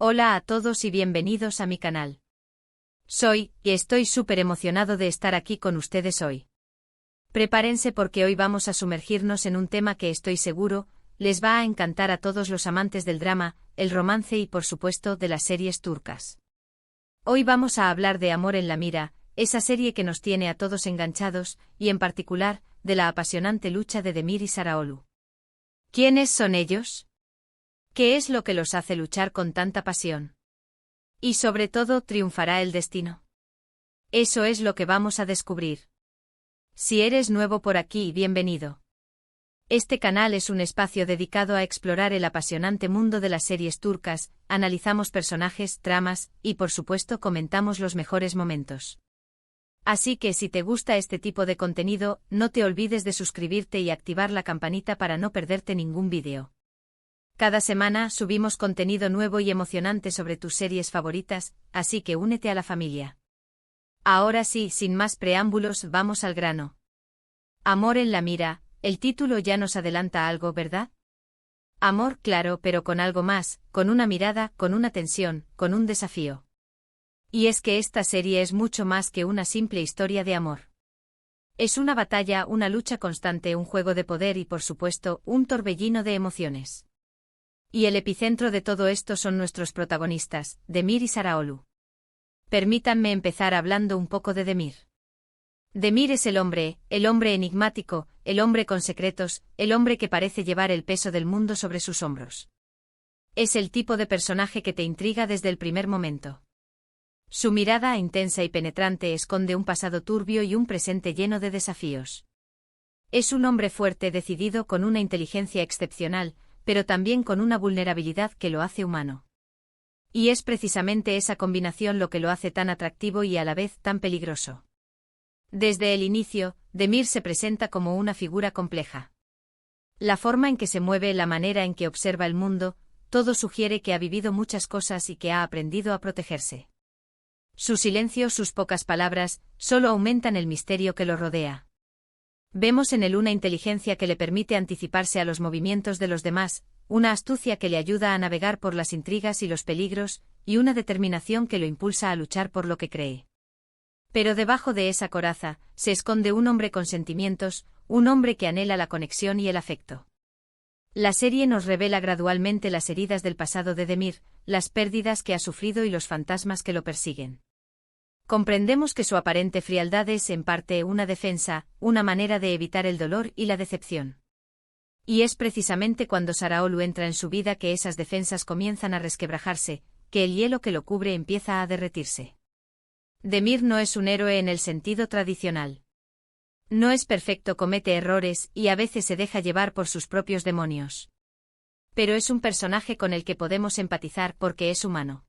Hola a todos y bienvenidos a mi canal. Y estoy súper emocionado de estar aquí con ustedes hoy. Prepárense porque hoy vamos a sumergirnos en un tema que estoy seguro les va a encantar a todos los amantes del drama, el romance y por supuesto de las series turcas. Hoy vamos a hablar de Amor en la Mira, esa serie que nos tiene a todos enganchados, y en particular, de la apasionante lucha de Demir y Saraolu. ¿Quiénes son ellos? ¿Qué es lo que los hace luchar con tanta pasión? Y sobre todo, ¿triunfará el destino? Eso es lo que vamos a descubrir. Si eres nuevo por aquí, bienvenido. Este canal es un espacio dedicado a explorar el apasionante mundo de las series turcas, analizamos personajes, tramas, y por supuesto comentamos los mejores momentos. Así que si te gusta este tipo de contenido, no te olvides de suscribirte y activar la campanita para no perderte ningún vídeo. Cada semana subimos contenido nuevo y emocionante sobre tus series favoritas, así que únete a la familia. Ahora sí, sin más preámbulos, vamos al grano. Amor en la Mira, el título ya nos adelanta algo, ¿verdad? Amor, claro, pero con algo más, con una mirada, con una tensión, con un desafío. Y es que esta serie es mucho más que una simple historia de amor. Es una batalla, una lucha constante, un juego de poder y por supuesto, un torbellino de emociones. Y el epicentro de todo esto son nuestros protagonistas, Demir y Saraolu. Permítanme empezar hablando un poco de Demir. Demir es el hombre enigmático, el hombre con secretos, el hombre que parece llevar el peso del mundo sobre sus hombros. Es el tipo de personaje que te intriga desde el primer momento. Su mirada intensa y penetrante esconde un pasado turbio y un presente lleno de desafíos. Es un hombre fuerte, decidido, con una inteligencia excepcional, pero también con una vulnerabilidad que lo hace humano. Y es precisamente esa combinación lo que lo hace tan atractivo y a la vez tan peligroso. Desde el inicio, Demir se presenta como una figura compleja. La forma en que se mueve, la manera en que observa el mundo, todo sugiere que ha vivido muchas cosas y que ha aprendido a protegerse. Su silencio, sus pocas palabras, solo aumentan el misterio que lo rodea. Vemos en él una inteligencia que le permite anticiparse a los movimientos de los demás, una astucia que le ayuda a navegar por las intrigas y los peligros, y una determinación que lo impulsa a luchar por lo que cree. Pero debajo de esa coraza, se esconde un hombre con sentimientos, un hombre que anhela la conexión y el afecto. La serie nos revela gradualmente las heridas del pasado de Demir, las pérdidas que ha sufrido y los fantasmas que lo persiguen. Comprendemos que su aparente frialdad es en parte una defensa, una manera de evitar el dolor y la decepción. Y es precisamente cuando Saraolu entra en su vida que esas defensas comienzan a resquebrajarse, que el hielo que lo cubre empieza a derretirse. Demir no es un héroe en el sentido tradicional. No es perfecto, comete errores y a veces se deja llevar por sus propios demonios. Pero es un personaje con el que podemos empatizar porque es humano.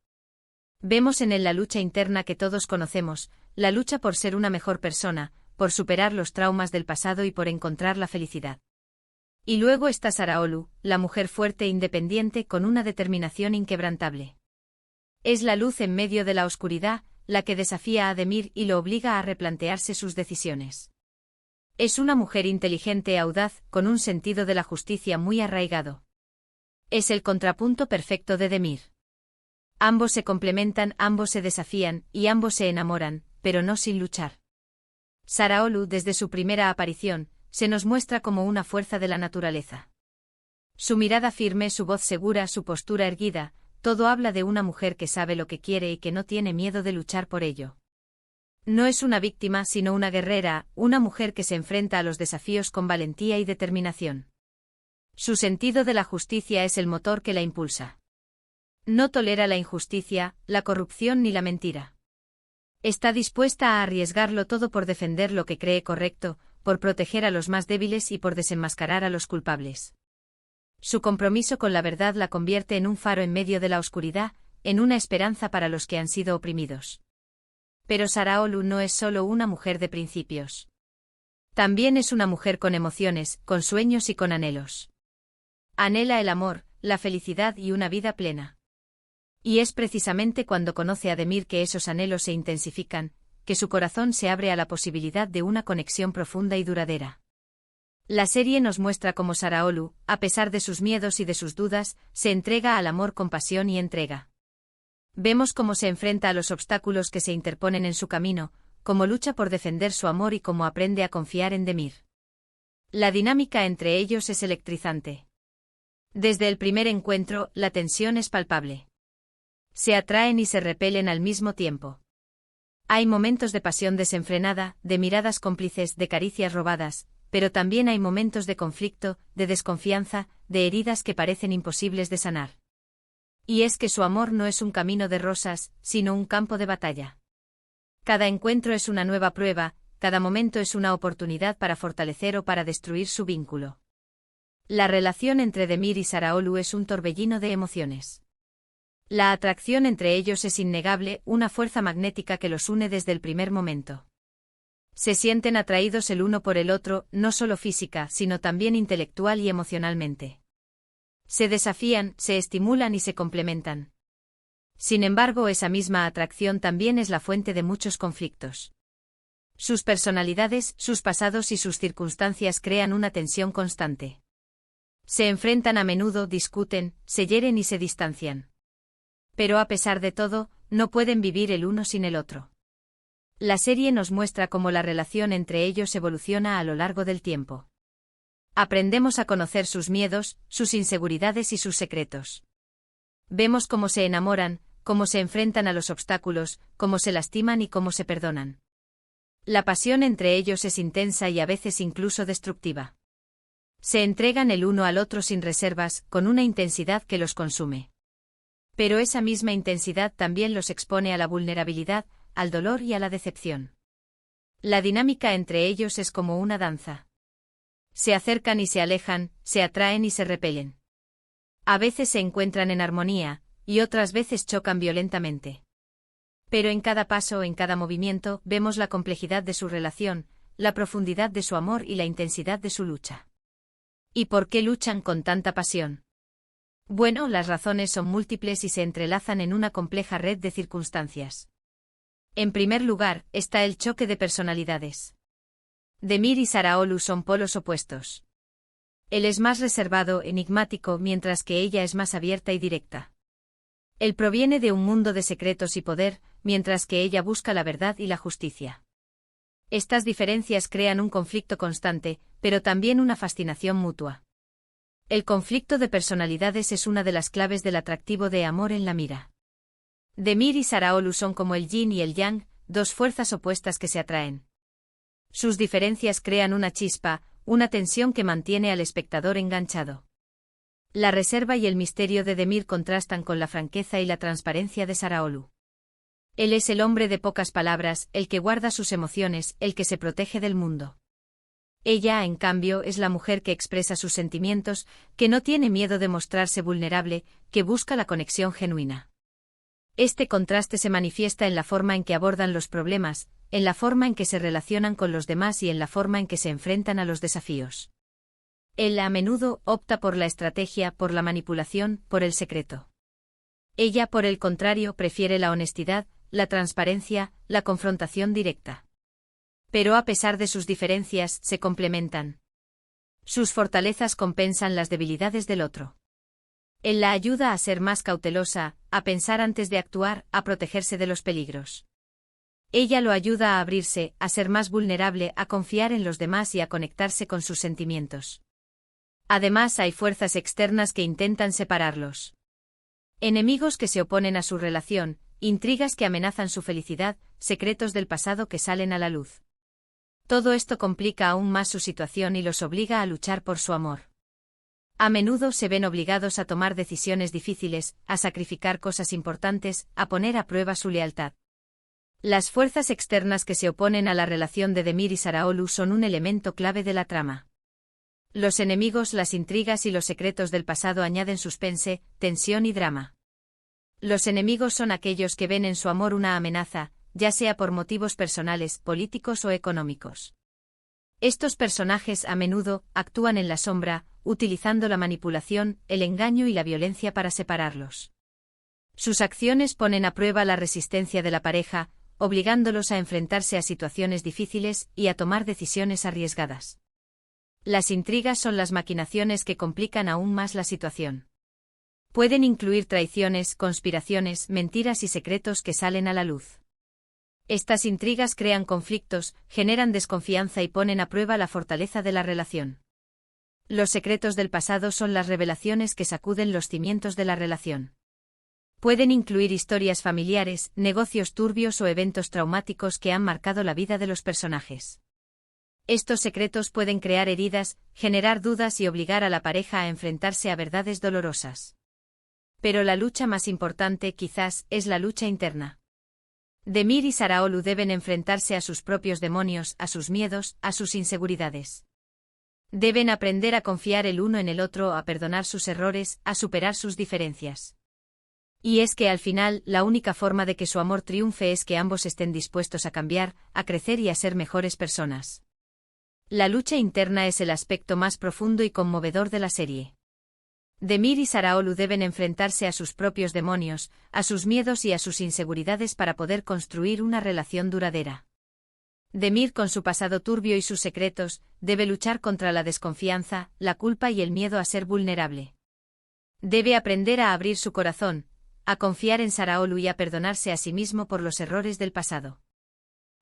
Vemos en él la lucha interna que todos conocemos, la lucha por ser una mejor persona, por superar los traumas del pasado y por encontrar la felicidad. Y luego está Saraolu, la mujer fuerte e independiente con una determinación inquebrantable. Es la luz en medio de la oscuridad, la que desafía a Demir y lo obliga a replantearse sus decisiones. Es una mujer inteligente e audaz, con un sentido de la justicia muy arraigado. Es el contrapunto perfecto de Demir. Ambos se complementan, ambos se desafían, y ambos se enamoran, pero no sin luchar. Saraolu, desde su primera aparición, se nos muestra como una fuerza de la naturaleza. Su mirada firme, su voz segura, su postura erguida, todo habla de una mujer que sabe lo que quiere y que no tiene miedo de luchar por ello. No es una víctima, sino una guerrera, una mujer que se enfrenta a los desafíos con valentía y determinación. Su sentido de la justicia es el motor que la impulsa. No tolera la injusticia, la corrupción ni la mentira. Está dispuesta a arriesgarlo todo por defender lo que cree correcto, por proteger a los más débiles y por desenmascarar a los culpables. Su compromiso con la verdad la convierte en un faro en medio de la oscuridad, en una esperanza para los que han sido oprimidos. Pero Saraolu no es solo una mujer de principios. También es una mujer con emociones, con sueños y con anhelos. Anhela el amor, la felicidad y una vida plena. Y es precisamente cuando conoce a Demir que esos anhelos se intensifican, que su corazón se abre a la posibilidad de una conexión profunda y duradera. La serie nos muestra cómo Saraolu, a pesar de sus miedos y de sus dudas, se entrega al amor con pasión y entrega. Vemos cómo se enfrenta a los obstáculos que se interponen en su camino, cómo lucha por defender su amor y cómo aprende a confiar en Demir. La dinámica entre ellos es electrizante. Desde el primer encuentro, la tensión es palpable. Se atraen y se repelen al mismo tiempo. Hay momentos de pasión desenfrenada, de miradas cómplices, de caricias robadas, pero también hay momentos de conflicto, de desconfianza, de heridas que parecen imposibles de sanar. Y es que su amor no es un camino de rosas, sino un campo de batalla. Cada encuentro es una nueva prueba, cada momento es una oportunidad para fortalecer o para destruir su vínculo. La relación entre Demir y Saraolu es un torbellino de emociones. La atracción entre ellos es innegable, una fuerza magnética que los une desde el primer momento. Se sienten atraídos el uno por el otro, no solo física, sino también intelectual y emocionalmente. Se desafían, se estimulan y se complementan. Sin embargo, esa misma atracción también es la fuente de muchos conflictos. Sus personalidades, sus pasados y sus circunstancias crean una tensión constante. Se enfrentan a menudo, discuten, se hieren y se distancian. Pero a pesar de todo, no pueden vivir el uno sin el otro. La serie nos muestra cómo la relación entre ellos evoluciona a lo largo del tiempo. Aprendemos a conocer sus miedos, sus inseguridades y sus secretos. Vemos cómo se enamoran, cómo se enfrentan a los obstáculos, cómo se lastiman y cómo se perdonan. La pasión entre ellos es intensa y a veces incluso destructiva. Se entregan el uno al otro sin reservas, con una intensidad que los consume. Pero esa misma intensidad también los expone a la vulnerabilidad, al dolor y a la decepción. La dinámica entre ellos es como una danza. Se acercan y se alejan, se atraen y se repelen. A veces se encuentran en armonía, y otras veces chocan violentamente. Pero en cada paso, en cada movimiento, vemos la complejidad de su relación, la profundidad de su amor y la intensidad de su lucha. ¿Y por qué luchan con tanta pasión? Bueno, las razones son múltiples y se entrelazan en una compleja red de circunstancias. En primer lugar, está el choque de personalidades. Demir y Saraolu son polos opuestos. Él es más reservado, enigmático, mientras que ella es más abierta y directa. Él proviene de un mundo de secretos y poder, mientras que ella busca la verdad y la justicia. Estas diferencias crean un conflicto constante, pero también una fascinación mutua. El conflicto de personalidades es una de las claves del atractivo de Amor en la mira. Demir y Saraolu son como el yin y el yang, dos fuerzas opuestas que se atraen. Sus diferencias crean una chispa, una tensión que mantiene al espectador enganchado. La reserva y el misterio de Demir contrastan con la franqueza y la transparencia de Saraolu. Él es el hombre de pocas palabras, el que guarda sus emociones, el que se protege del mundo. Ella, en cambio, es la mujer que expresa sus sentimientos, que no tiene miedo de mostrarse vulnerable, que busca la conexión genuina. Este contraste se manifiesta en la forma en que abordan los problemas, en la forma en que se relacionan con los demás y en la forma en que se enfrentan a los desafíos. Él a menudo opta por la estrategia, por la manipulación, por el secreto. Ella, por el contrario, prefiere la honestidad, la transparencia, la confrontación directa. Pero a pesar de sus diferencias, se complementan. Sus fortalezas compensan las debilidades del otro. Él la ayuda a ser más cautelosa, a pensar antes de actuar, a protegerse de los peligros. Ella lo ayuda a abrirse, a ser más vulnerable, a confiar en los demás y a conectarse con sus sentimientos. Además, hay fuerzas externas que intentan separarlos. Enemigos que se oponen a su relación, intrigas que amenazan su felicidad, secretos del pasado que salen a la luz. Todo esto complica aún más su situación y los obliga a luchar por su amor. A menudo se ven obligados a tomar decisiones difíciles, a sacrificar cosas importantes, a poner a prueba su lealtad. Las fuerzas externas que se oponen a la relación de Demir y Saraolu son un elemento clave de la trama. Los enemigos, las intrigas y los secretos del pasado añaden suspense, tensión y drama. Los enemigos son aquellos que ven en su amor una amenaza, ya sea por motivos personales, políticos o económicos. Estos personajes a menudo actúan en la sombra, utilizando la manipulación, el engaño y la violencia para separarlos. Sus acciones ponen a prueba la resistencia de la pareja, obligándolos a enfrentarse a situaciones difíciles y a tomar decisiones arriesgadas. Las intrigas son las maquinaciones que complican aún más la situación. Pueden incluir traiciones, conspiraciones, mentiras y secretos que salen a la luz. Estas intrigas crean conflictos, generan desconfianza y ponen a prueba la fortaleza de la relación. Los secretos del pasado son las revelaciones que sacuden los cimientos de la relación. Pueden incluir historias familiares, negocios turbios o eventos traumáticos que han marcado la vida de los personajes. Estos secretos pueden crear heridas, generar dudas y obligar a la pareja a enfrentarse a verdades dolorosas. Pero la lucha más importante, quizás, es la lucha interna. Demir y Saraolu deben enfrentarse a sus propios demonios, a sus miedos, a sus inseguridades. Deben aprender a confiar el uno en el otro, a perdonar sus errores, a superar sus diferencias. Y es que al final, la única forma de que su amor triunfe es que ambos estén dispuestos a cambiar, a crecer y a ser mejores personas. La lucha interna es el aspecto más profundo y conmovedor de la serie. Demir y Saraolu deben enfrentarse a sus propios demonios, a sus miedos y a sus inseguridades para poder construir una relación duradera. Demir, con su pasado turbio y sus secretos, debe luchar contra la desconfianza, la culpa y el miedo a ser vulnerable. Debe aprender a abrir su corazón, a confiar en Saraolu y a perdonarse a sí mismo por los errores del pasado.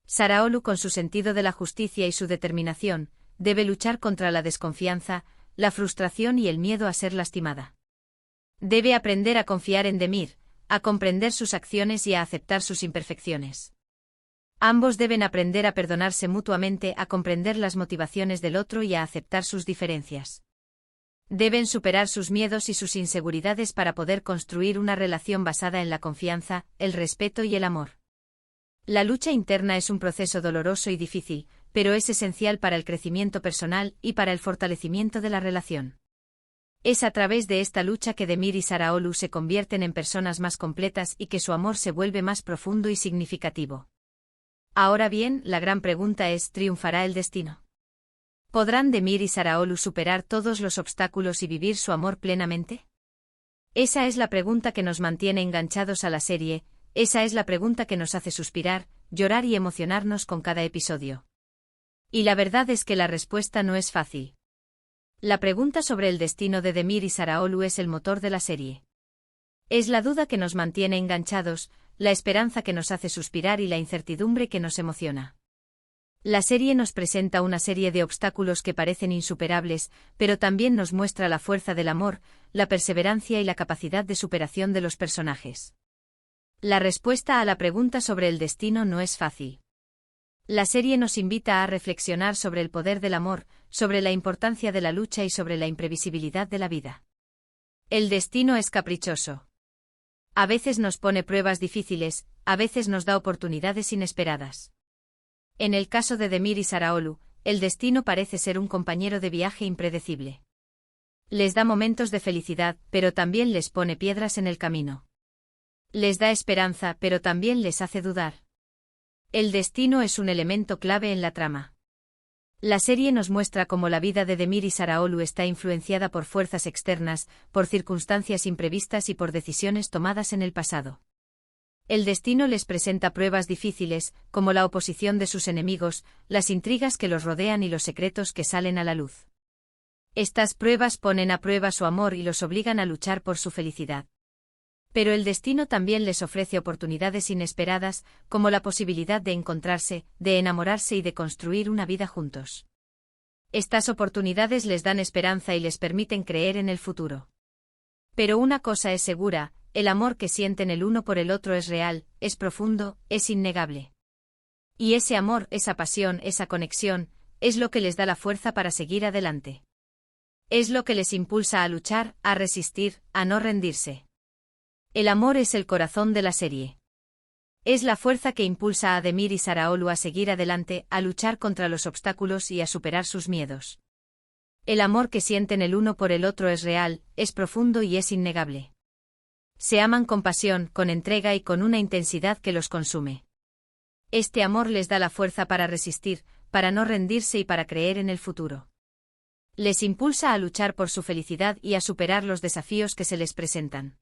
Saraolu, con su sentido de la justicia y su determinación, debe luchar contra la desconfianza, la frustración y el miedo a ser lastimada. Debe aprender a confiar en Demir, a comprender sus acciones y a aceptar sus imperfecciones. Ambos deben aprender a perdonarse mutuamente, a comprender las motivaciones del otro y a aceptar sus diferencias. Deben superar sus miedos y sus inseguridades para poder construir una relación basada en la confianza, el respeto y el amor. La lucha interna es un proceso doloroso y difícil, pero es esencial para el crecimiento personal y para el fortalecimiento de la relación. Es a través de esta lucha que Demir y Saraolu se convierten en personas más completas y que su amor se vuelve más profundo y significativo. Ahora bien, la gran pregunta es: ¿triunfará el destino? ¿Podrán Demir y Saraolu superar todos los obstáculos y vivir su amor plenamente? Esa es la pregunta que nos mantiene enganchados a la serie, esa es la pregunta que nos hace suspirar, llorar y emocionarnos con cada episodio. Y la verdad es que la respuesta no es fácil. La pregunta sobre el destino de Demir y Saraolu es el motor de la serie. Es la duda que nos mantiene enganchados, la esperanza que nos hace suspirar y la incertidumbre que nos emociona. La serie nos presenta una serie de obstáculos que parecen insuperables, pero también nos muestra la fuerza del amor, la perseverancia y la capacidad de superación de los personajes. La respuesta a la pregunta sobre el destino no es fácil. La serie nos invita a reflexionar sobre el poder del amor, sobre la importancia de la lucha y sobre la imprevisibilidad de la vida. El destino es caprichoso. A veces nos pone pruebas difíciles, a veces nos da oportunidades inesperadas. En el caso de Demir y Saraolu, el destino parece ser un compañero de viaje impredecible. Les da momentos de felicidad, pero también les pone piedras en el camino. Les da esperanza, pero también les hace dudar. El destino es un elemento clave en la trama. La serie nos muestra cómo la vida de Demir y Saraolu está influenciada por fuerzas externas, por circunstancias imprevistas y por decisiones tomadas en el pasado. El destino les presenta pruebas difíciles, como la oposición de sus enemigos, las intrigas que los rodean y los secretos que salen a la luz. Estas pruebas ponen a prueba su amor y los obligan a luchar por su felicidad. Pero el destino también les ofrece oportunidades inesperadas, como la posibilidad de encontrarse, de enamorarse y de construir una vida juntos. Estas oportunidades les dan esperanza y les permiten creer en el futuro. Pero una cosa es segura: el amor que sienten el uno por el otro es real, es profundo, es innegable. Y ese amor, esa pasión, esa conexión, es lo que les da la fuerza para seguir adelante. Es lo que les impulsa a luchar, a resistir, a no rendirse. El amor es el corazón de la serie. Es la fuerza que impulsa a Demir y Saraolu a seguir adelante, a luchar contra los obstáculos y a superar sus miedos. El amor que sienten el uno por el otro es real, es profundo y es innegable. Se aman con pasión, con entrega y con una intensidad que los consume. Este amor les da la fuerza para resistir, para no rendirse y para creer en el futuro. Les impulsa a luchar por su felicidad y a superar los desafíos que se les presentan.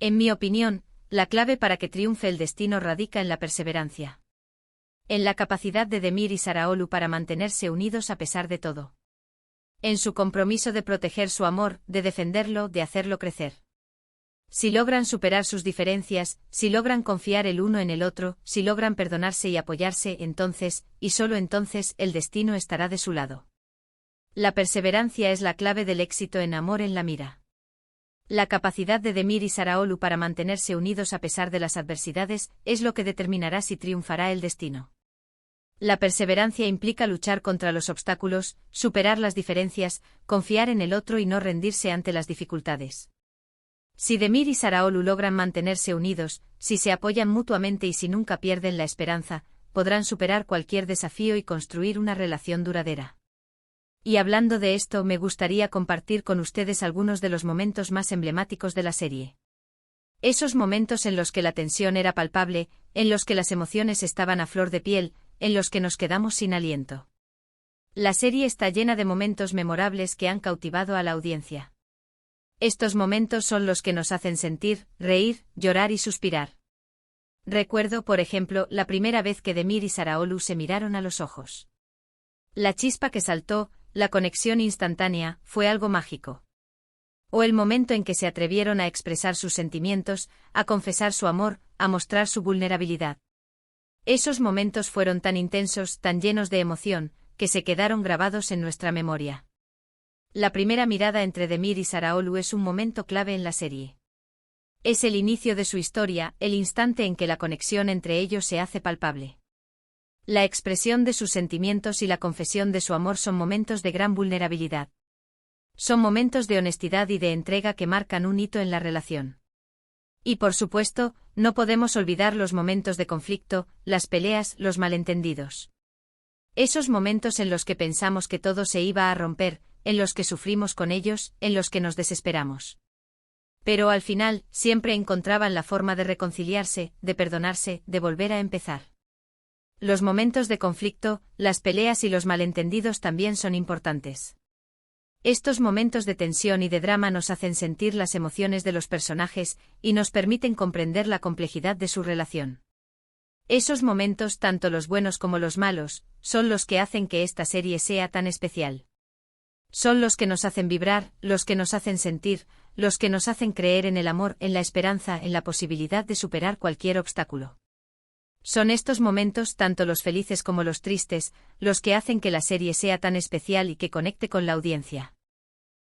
En mi opinión, la clave para que triunfe el destino radica en la perseverancia. En la capacidad de Demir y Saraolu para mantenerse unidos a pesar de todo. En su compromiso de proteger su amor, de defenderlo, de hacerlo crecer. Si logran superar sus diferencias, si logran confiar el uno en el otro, si logran perdonarse y apoyarse, entonces, y solo entonces, el destino estará de su lado. La perseverancia es la clave del éxito en Amor en la Mira. La capacidad de Demir y Saraolu para mantenerse unidos a pesar de las adversidades es lo que determinará si triunfará el destino. La perseverancia implica luchar contra los obstáculos, superar las diferencias, confiar en el otro y no rendirse ante las dificultades. Si Demir y Saraolu logran mantenerse unidos, si se apoyan mutuamente y si nunca pierden la esperanza, podrán superar cualquier desafío y construir una relación duradera. Y hablando de esto, me gustaría compartir con ustedes algunos de los momentos más emblemáticos de la serie. Esos momentos en los que la tensión era palpable, en los que las emociones estaban a flor de piel, en los que nos quedamos sin aliento. La serie está llena de momentos memorables que han cautivado a la audiencia. Estos momentos son los que nos hacen sentir, reír, llorar y suspirar. Recuerdo, por ejemplo, la primera vez que Demir y Saraolu se miraron a los ojos. La chispa que saltó, la conexión instantánea, fue algo mágico. O el momento en que se atrevieron a expresar sus sentimientos, a confesar su amor, a mostrar su vulnerabilidad. Esos momentos fueron tan intensos, tan llenos de emoción, que se quedaron grabados en nuestra memoria. La primera mirada entre Demir y Saraolu es un momento clave en la serie. Es el inicio de su historia, el instante en que la conexión entre ellos se hace palpable. La expresión de sus sentimientos y la confesión de su amor son momentos de gran vulnerabilidad. Son momentos de honestidad y de entrega que marcan un hito en la relación. Y por supuesto, no podemos olvidar los momentos de conflicto, las peleas, los malentendidos. Esos momentos en los que pensamos que todo se iba a romper, en los que sufrimos con ellos, en los que nos desesperamos. Pero al final, siempre encontraban la forma de reconciliarse, de perdonarse, de volver a empezar. Los momentos de conflicto, las peleas y los malentendidos también son importantes. Estos momentos de tensión y de drama nos hacen sentir las emociones de los personajes y nos permiten comprender la complejidad de su relación. Esos momentos, tanto los buenos como los malos, son los que hacen que esta serie sea tan especial. Son los que nos hacen vibrar, los que nos hacen sentir, los que nos hacen creer en el amor, en la esperanza, en la posibilidad de superar cualquier obstáculo. Son estos momentos, tanto los felices como los tristes, los que hacen que la serie sea tan especial y que conecte con la audiencia.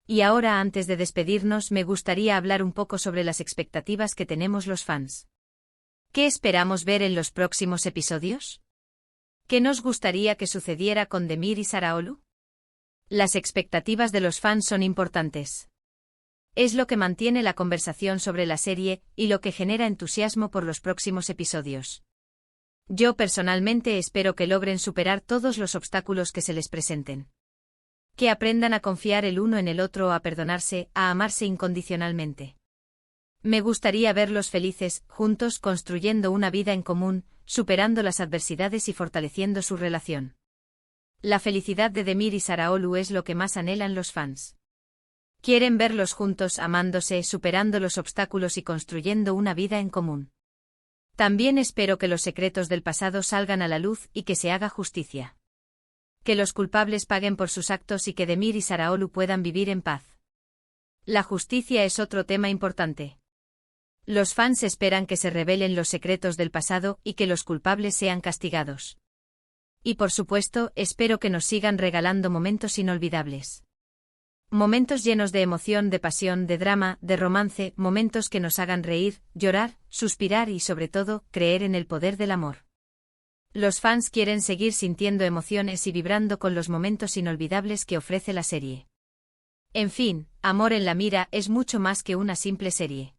Y ahora, antes de despedirnos, me gustaría hablar un poco sobre las expectativas que tenemos los fans. ¿Qué esperamos ver en los próximos episodios? ¿Qué nos gustaría que sucediera con Demir y Saraolu? Las expectativas de los fans son importantes. Es lo que mantiene la conversación sobre la serie y lo que genera entusiasmo por los próximos episodios. Yo personalmente espero que logren superar todos los obstáculos que se les presenten. Que aprendan a confiar el uno en el otro, a perdonarse, a amarse incondicionalmente. Me gustaría verlos felices, juntos, construyendo una vida en común, superando las adversidades y fortaleciendo su relación. La felicidad de Demir y Saraolu es lo que más anhelan los fans. Quieren verlos juntos, amándose, superando los obstáculos y construyendo una vida en común. También espero que los secretos del pasado salgan a la luz y que se haga justicia. Que los culpables paguen por sus actos y que Demir y Saraolu puedan vivir en paz. La justicia es otro tema importante. Los fans esperan que se revelen los secretos del pasado y que los culpables sean castigados. Y por supuesto, espero que nos sigan regalando momentos inolvidables. Momentos llenos de emoción, de pasión, de drama, de romance, momentos que nos hagan reír, llorar, suspirar y sobre todo, creer en el poder del amor. Los fans quieren seguir sintiendo emociones y vibrando con los momentos inolvidables que ofrece la serie. En fin, Amor en la Mira es mucho más que una simple serie.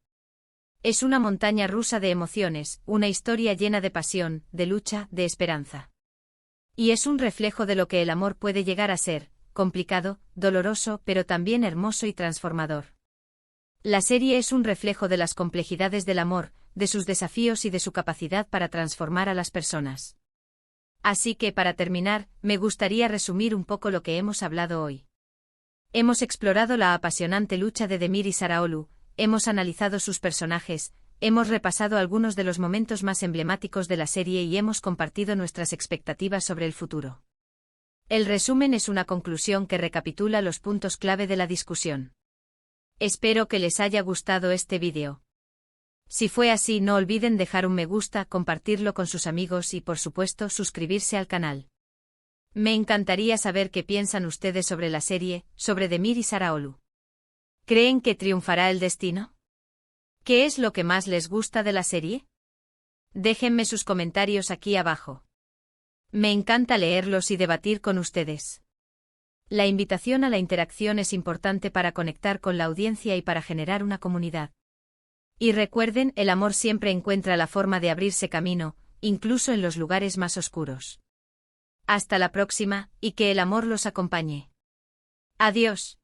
Es una montaña rusa de emociones, una historia llena de pasión, de lucha, de esperanza. Y es un reflejo de lo que el amor puede llegar a ser, complicado, doloroso, pero también hermoso y transformador. La serie es un reflejo de las complejidades del amor, de sus desafíos y de su capacidad para transformar a las personas. Así que, para terminar, me gustaría resumir un poco lo que hemos hablado hoy. Hemos explorado la apasionante lucha de Demir y Saraolu, hemos analizado sus personajes, hemos repasado algunos de los momentos más emblemáticos de la serie y hemos compartido nuestras expectativas sobre el futuro. El resumen es una conclusión que recapitula los puntos clave de la discusión. Espero que les haya gustado este vídeo. Si fue así, no olviden dejar un me gusta, compartirlo con sus amigos y, por supuesto, suscribirse al canal. Me encantaría saber qué piensan ustedes sobre la serie, sobre Demir y Saraolu. ¿Creen que triunfará el destino? ¿Qué es lo que más les gusta de la serie? Déjenme sus comentarios aquí abajo. Me encanta leerlos y debatir con ustedes. La invitación a la interacción es importante para conectar con la audiencia y para generar una comunidad. Y recuerden, el amor siempre encuentra la forma de abrirse camino, incluso en los lugares más oscuros. Hasta la próxima, y que el amor los acompañe. Adiós.